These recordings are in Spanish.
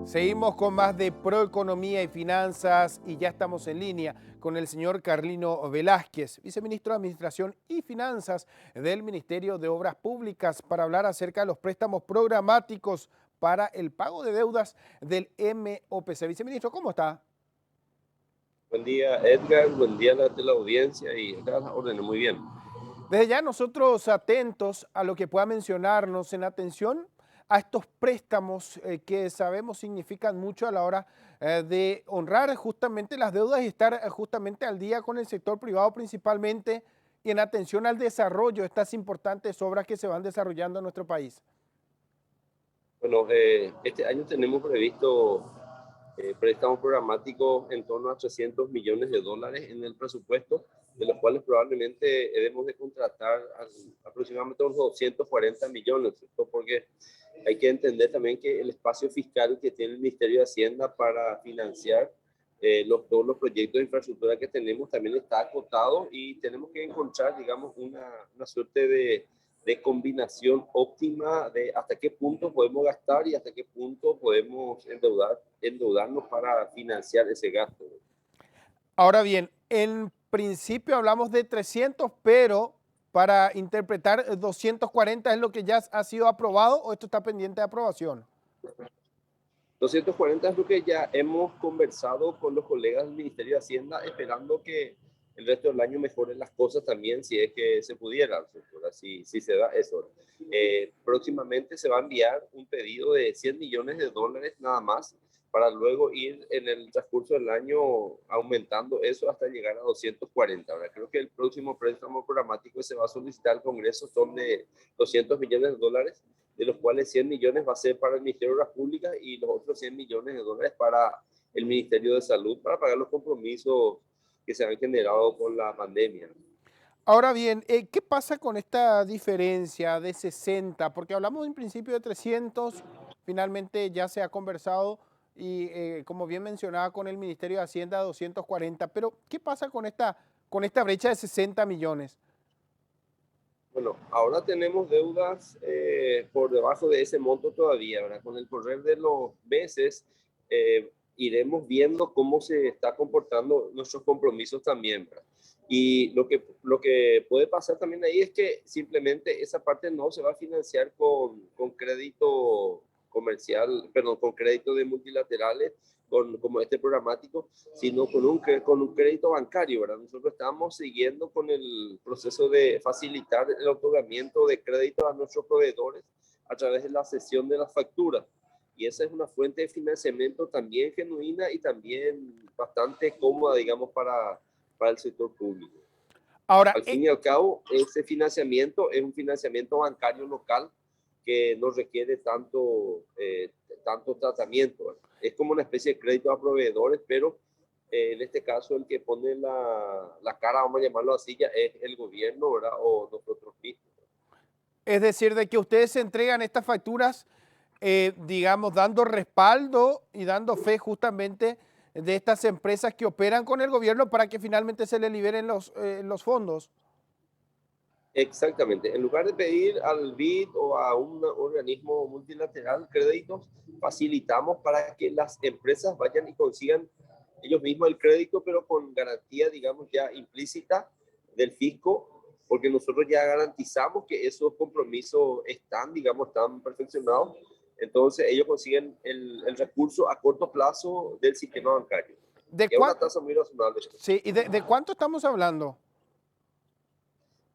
Seguimos con más de Proeconomía y Finanzas y ya estamos en línea con el señor Carlino Velázquez, viceministro de Administración y Finanzas del Ministerio de Obras Públicas, para hablar acerca de los préstamos programáticos para el pago de deudas del MOPC. Viceministro, ¿cómo está? Buen día, Edgar. Buen día a la audiencia y a las órdenes. Muy bien. Desde ya nosotros atentos a lo que pueda mencionarnos en atención a estos préstamos que sabemos significan mucho a la hora de honrar justamente las deudas y estar justamente al día con el sector privado principalmente y en atención al desarrollo de estas importantes obras que se van desarrollando en nuestro país. Bueno, este año tenemos previsto préstamos programáticos en torno a 300 millones de dólares en el presupuesto, de los cuales probablemente debemos de contratar aproximadamente unos 240 millones, ¿cierto? Porque hay que entender también que el espacio fiscal que tiene el Ministerio de Hacienda para financiar todos los proyectos de infraestructura que tenemos también está acotado y tenemos que encontrar, digamos, una suerte de combinación óptima de hasta qué punto podemos gastar y hasta qué punto podemos endeudarnos para financiar ese gasto. Ahora bien, en principio hablamos de 300, pero para interpretar 240 es lo que ya ha sido aprobado o esto está pendiente de aprobación. 240 es lo que ya hemos conversado con los colegas del Ministerio de Hacienda, esperando que el resto del año mejoren las cosas también, si es que se pudiera, si se da eso. Próximamente se va a enviar un pedido de 100 millones de dólares nada más, para luego ir en el transcurso del año aumentando eso hasta llegar a 240. Ahora, creo que el próximo préstamo programático que se va a solicitar al Congreso son de 200 millones de dólares, de los cuales 100 millones va a ser para el Ministerio de Obras Públicas y los otros 100 millones de dólares para el Ministerio de Salud, para pagar los compromisos que se han generado con la pandemia. Ahora bien, ¿qué pasa con esta diferencia de 60? Porque hablamos en principio de 300, finalmente ya se ha conversado y como bien mencionaba con el Ministerio de Hacienda 240, pero ¿qué pasa con esta brecha de 60 millones? Bueno, ahora tenemos deudas por debajo de ese monto todavía, ¿verdad? Con el correr de los meses iremos viendo cómo se está comportando nuestros compromisos también, ¿verdad? Y lo que puede pasar también ahí es que simplemente esa parte no se va a financiar con crédito comercial, perdón, con crédito de multilaterales, como este programático, sino con un crédito bancario, ¿verdad? Nosotros estamos siguiendo con el proceso de facilitar el otorgamiento de crédito a nuestros proveedores a través de la cesión de las facturas. Y esa es una fuente de financiamiento también genuina y también bastante cómoda, digamos, para el sector público. Ahora, Al fin y al cabo, ese financiamiento es un financiamiento bancario local que no requiere tanto tratamiento, ¿verdad? Es como una especie de crédito a proveedores, pero en este caso el que pone la cara, vamos a llamarlo así, ya es el gobierno, ¿verdad? O nosotros mismos. es decir, de que ustedes entregan estas facturas, digamos, dando respaldo y dando fe justamente de estas empresas que operan con el gobierno para que finalmente se les liberen los fondos. Exactamente. En lugar de pedir al BID o a un organismo multilateral créditos, facilitamos para que las empresas vayan y consigan ellos mismos el crédito, pero con garantía, digamos, ya implícita del fisco, porque nosotros ya garantizamos que esos compromisos están, digamos, están perfeccionados. Entonces ellos consiguen el recurso a corto plazo del sistema bancario. ¿De Y a una cuánto? tasa muy razonable. Sí, ¿y de cuánto estamos hablando?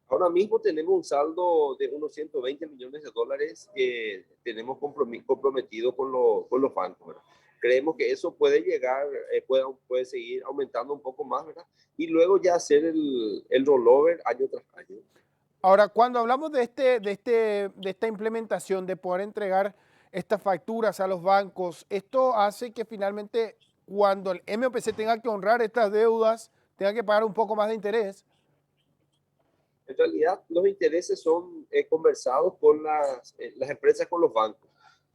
Ahora mismo tenemos un saldo de unos 120 millones de dólares que tenemos comprometido con los bancos, ¿verdad? Creemos que eso puede llegar, puede seguir aumentando un poco más, ¿verdad? Y luego ya hacer el rollover año tras año. Ahora, cuando hablamos de esta implementación, de poder entregar estas facturas a los bancos, esto hace que finalmente cuando el MOPC tenga que honrar estas deudas, tenga que pagar un poco más de interés. En realidad, los intereses son conversados con las empresas, con los bancos.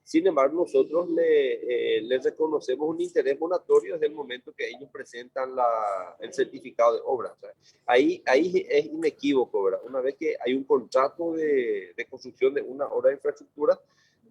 Sin embargo, nosotros les reconocemos un interés monatorio desde el momento que ellos presentan el certificado de obra. O sea, ahí es inequívoco, ¿verdad? Una vez que hay un contrato de construcción de una obra de infraestructura,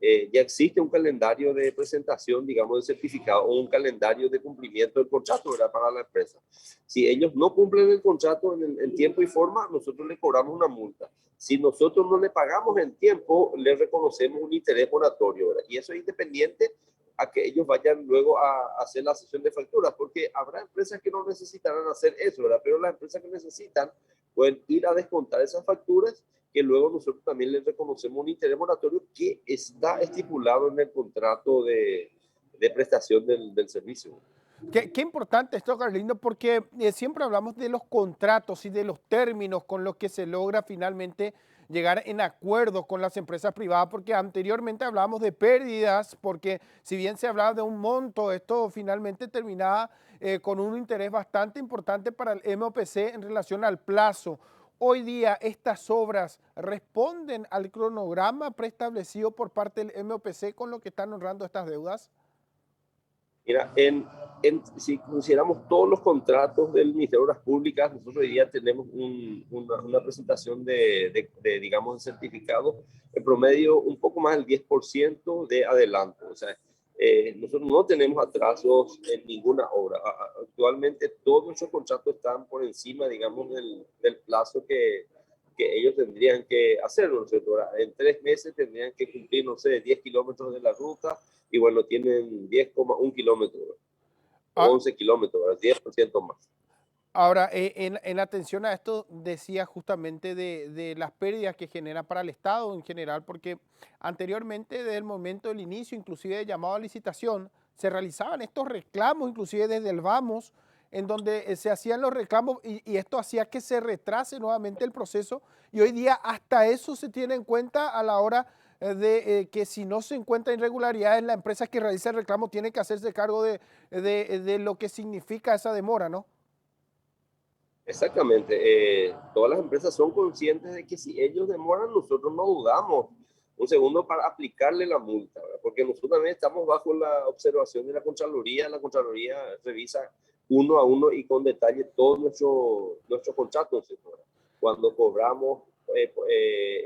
ya existe un calendario de presentación, digamos, de certificado o un calendario de cumplimiento del contrato, ¿verdad? Para la empresa. Si ellos no cumplen el contrato en tiempo y forma, nosotros les cobramos una multa. Si nosotros no le pagamos en tiempo, le reconocemos un interés moratorio, ¿verdad? Y eso es independiente a que ellos vayan luego a hacer la sesión de facturas, porque habrá empresas que no necesitarán hacer eso, ¿verdad? Pero las empresas que necesitan pueden ir a descontar esas facturas que luego nosotros también les reconocemos un interés moratorio que está estipulado en el contrato de prestación del servicio. Qué importante esto, Carlindo, porque siempre hablamos de los contratos y de los términos con los que se logra finalmente llegar en acuerdo con las empresas privadas, porque anteriormente hablábamos de pérdidas, porque si bien se hablaba de un monto, esto finalmente terminaba con un interés bastante importante para el MOPC en relación al plazo. Hoy día estas obras responden al cronograma preestablecido por parte del MOPC con lo que están honrando estas deudas. Mira, si consideramos todos los contratos del Ministerio de Obras Públicas, nosotros hoy día tenemos una presentación digamos, de certificado, en promedio un poco más del 10% de adelanto. O sea, nosotros no tenemos atrasos en ninguna obra. Actualmente todos nuestros contratos están por encima, digamos, del plazo que ellos tendrían que hacerlo, ¿no es cierto? En 3 meses tendrían que cumplir, no sé, 10 kilómetros de la ruta y bueno, tienen 10,1 kilómetros, Ah, 11 kilómetros, 10% más. ahora, en atención a esto, decía justamente de las pérdidas que genera para el Estado en general, porque anteriormente, desde el momento del inicio, inclusive de llamado a licitación, se realizaban estos reclamos, inclusive desde el Vamos, en donde se hacían los reclamos y esto hacía que se retrase nuevamente el proceso y hoy día hasta eso se tiene en cuenta a la hora de que si no se encuentra irregularidades, la empresa que realiza el reclamo tiene que hacerse cargo de lo que significa esa demora, ¿no? Exactamente. Todas las empresas son conscientes de que si ellos demoran, nosotros no dudamos un segundo para aplicarle la multa, ¿verdad? Porque nosotros también estamos bajo la observación de la Contraloría. La Contraloría revisa uno a uno y con detalle todos nuestros contratos, ¿verdad? Cuando cobramos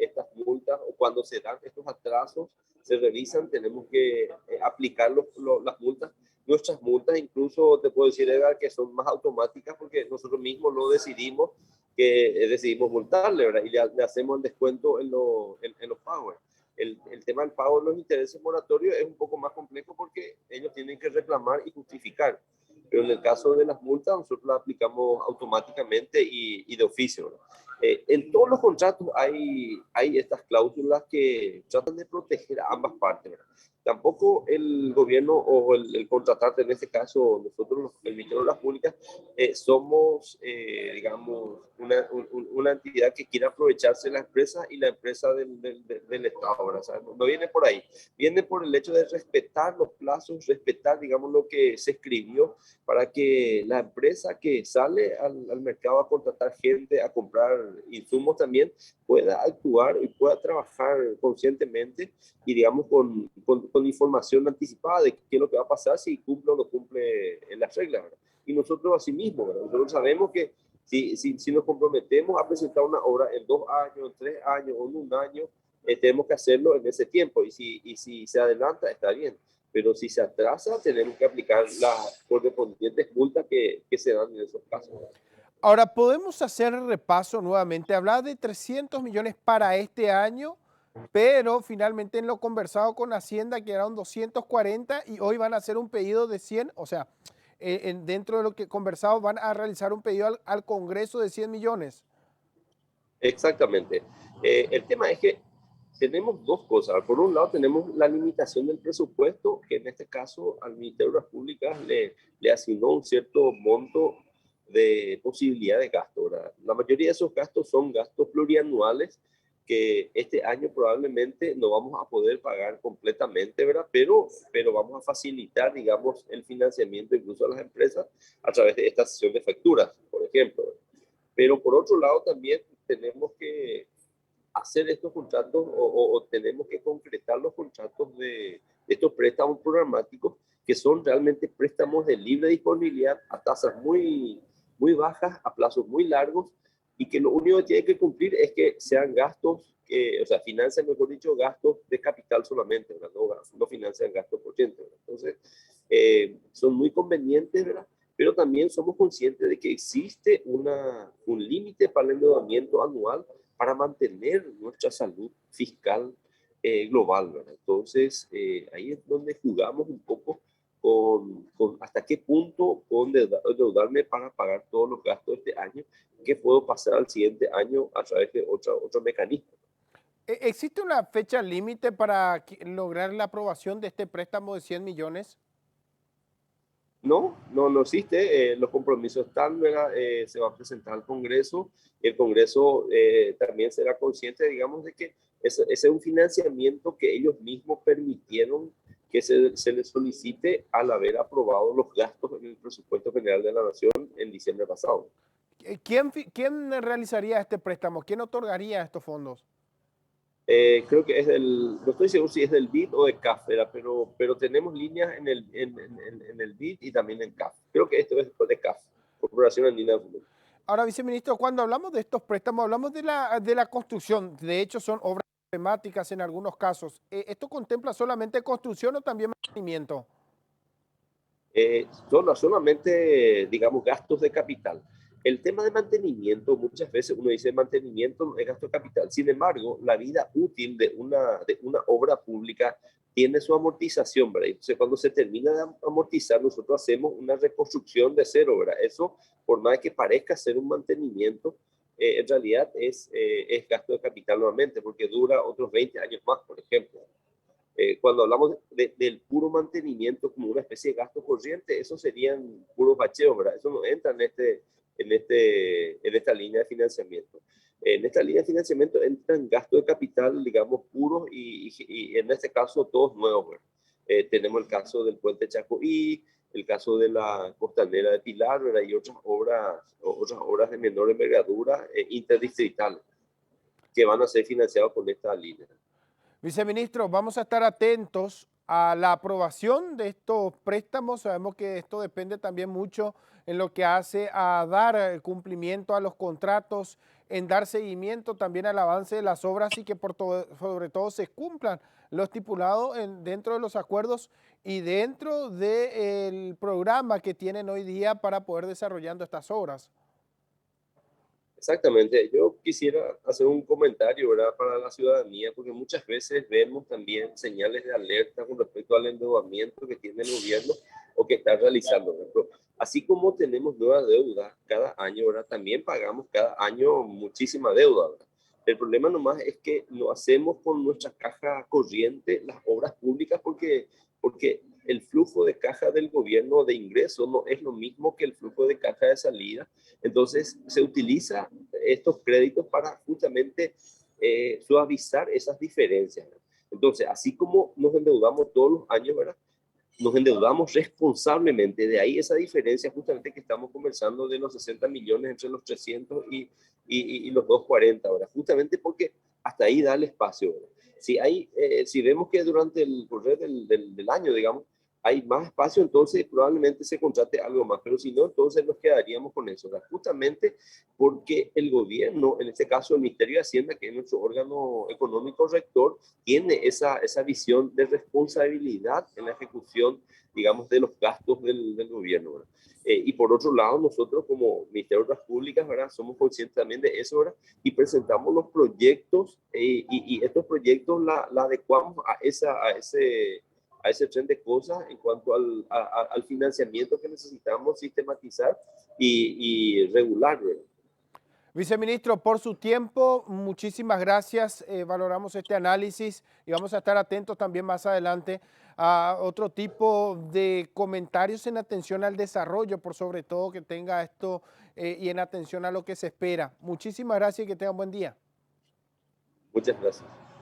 estas multas o cuando se dan estos atrasos, se revisan, tenemos que aplicar las multas. Nuestras multas incluso te puedo decir, Edgar, que son más automáticas porque nosotros mismos lo decidimos, que decidimos multarle, ¿verdad? Y le hacemos el descuento en los pagos. El tema del pago de los intereses moratorios es un poco más complejo porque ellos tienen que reclamar y justificar. Pero en el caso de las multas, nosotros las aplicamos automáticamente y de oficio, ¿verdad? En todos los contratos hay estas cláusulas que tratan de proteger a ambas partes, ¿verdad? Tampoco el gobierno o el contratante, en este caso nosotros, el Ministerio de las Públicas, somos, digamos, una entidad que quiere aprovecharse de la empresa y la empresa del Estado, ¿verdad? O sea, no viene por ahí, viene por el hecho de respetar los plazos, respetar, digamos, lo que se escribió para que la empresa que sale al mercado a contratar gente, a comprar insumos también, pueda actuar y pueda trabajar conscientemente y digamos con información anticipada de qué es lo que va a pasar si cumple o no cumple en las reglas, ¿verdad? Y nosotros asimismo, ¿verdad? Nosotros sabemos que si nos comprometemos a presentar una obra en 2 años, en 3 años o en un año, tenemos que hacerlo en ese tiempo y si se adelanta está bien, pero si se atrasa tenemos que aplicar las correspondientes multas que se dan en esos casos. Ahora, podemos hacer el repaso nuevamente. Hablaba de 300 millones para este año, pero finalmente en lo conversado con Hacienda quedaron 240 y hoy van a hacer un pedido de 100, o sea, dentro de lo que conversado van a realizar un pedido al Congreso de 100 millones. Exactamente. El tema es que tenemos dos cosas. Por un lado, tenemos la limitación del presupuesto, que en este caso al Ministerio de las Públicas le asignó un cierto monto de posibilidad de gasto, ¿verdad? La mayoría de esos gastos son gastos plurianuales que este año probablemente no vamos a poder pagar completamente, ¿verdad? Pero vamos a facilitar, digamos, el financiamiento incluso a las empresas a través de esta sesión de facturas, por ejemplo. Pero por otro lado también tenemos que hacer estos contratos o tenemos que concretar los contratos de estos préstamos programáticos que son realmente préstamos de libre disponibilidad a tasas muy bajas, a plazos muy largos y que lo único que tiene que cumplir es que sean gastos, o sea, financian, mejor dicho, gastos de capital solamente, ¿verdad? No financian gastos corrientes, ¿verdad? Entonces, son muy convenientes, ¿verdad? Pero también somos conscientes de que existe un límite para el endeudamiento anual para mantener nuestra salud fiscal global, ¿verdad? Entonces, ahí es donde jugamos un poco con hasta qué punto puedo endeudarme para pagar todos los gastos de este año, qué puedo pasar al siguiente año a través de otro mecanismo. ¿Existe una fecha límite para lograr la aprobación de este préstamo de 100 millones? No existe. Los compromisos están, ¿verdad? Se va a presentar al Congreso. El Congreso también será consciente, digamos, de que ese es un financiamiento que ellos mismos permitieron que se les solicite al haber aprobado los gastos en el presupuesto general de la Nación en diciembre pasado. ¿Quién realizaría este préstamo? ¿Quién otorgaría estos fondos? Creo que no estoy seguro si es del BID o de CAF, ¿verdad? Pero tenemos líneas en el BID y también en CAF. Creo que esto es de CAF, Corporación Andina de Fomento. Ahora, viceministro, cuando hablamos de estos préstamos, hablamos de la construcción. De hecho, son obras temáticas en algunos casos. ¿Esto contempla solamente construcción o también mantenimiento? Solamente, digamos, gastos de capital. El tema de mantenimiento, muchas veces uno dice mantenimiento no es gasto de capital. Sin embargo, la vida útil de una obra pública tiene su amortización, ¿verdad? Entonces, cuando se termina de amortizar, nosotros hacemos una reconstrucción de cero, ¿verdad? Eso, por más que parezca ser un mantenimiento, en realidad es gasto de capital nuevamente, porque dura otros 20 años más, por ejemplo. Cuando hablamos del puro mantenimiento como una especie de gasto corriente, eso serían puros bacheos, ¿verdad? Eso no entra en esta línea de financiamiento. En esta línea de financiamiento entran gastos de capital, digamos, puros y en este caso todos nuevos, ¿verdad? Tenemos el caso del puente Chacoí, el caso de la costanera de Pilar, ¿verdad? Y otras obras de menor envergadura interdistritales que van a ser financiados con esta línea. Viceministro, vamos a estar atentos a la aprobación de estos préstamos. Sabemos que esto depende también mucho en lo que hace a dar cumplimiento a los contratos, en dar seguimiento también al avance de las obras y que sobre todo se cumplan lo estipulado dentro de los acuerdos y dentro del programa que tienen hoy día para poder desarrollando estas obras. Exactamente, yo quisiera hacer un comentario, ¿verdad?, para la ciudadanía, porque muchas veces vemos también señales de alerta con respecto al endeudamiento que tiene el gobierno o que está realizando. Por ejemplo, así como tenemos nuevas deudas cada año, ¿verdad?, también pagamos cada año muchísima deuda, ¿verdad? El problema nomás es que no hacemos con nuestra caja corriente las obras públicas porque el flujo de caja del gobierno de ingreso no es lo mismo que el flujo de caja de salida. Entonces, se utiliza estos créditos para justamente suavizar esas diferencias, ¿verdad? Entonces, así como nos endeudamos todos los años, ¿verdad?, nos endeudamos responsablemente. De ahí esa diferencia justamente que estamos conversando de los 60 millones entre los 300 y los 240, ¿verdad? Justamente porque hasta ahí da el espacio, ¿verdad? Si vemos que durante el correr del año, digamos, hay más espacio, entonces probablemente se contrate algo más, pero si no, entonces nos quedaríamos con eso, ¿verdad? Justamente porque el gobierno, en este caso el Ministerio de Hacienda, que es nuestro órgano económico rector, tiene esa visión de responsabilidad en la ejecución, digamos, de los gastos del gobierno, ¿verdad? Y por otro lado, nosotros como Ministerio de Obras Públicas, ¿verdad?, somos conscientes también de eso, ¿verdad?, y presentamos los proyectos y estos proyectos la adecuamos a ese tren de cosas en cuanto al financiamiento que necesitamos sistematizar y regular, ¿verdad? Viceministro, por su tiempo, muchísimas gracias. Valoramos este análisis y vamos a estar atentos también más adelante a otro tipo de comentarios en atención al desarrollo, por sobre todo que tenga esto y en atención a lo que se espera. Muchísimas gracias y que tengan buen día. Muchas gracias.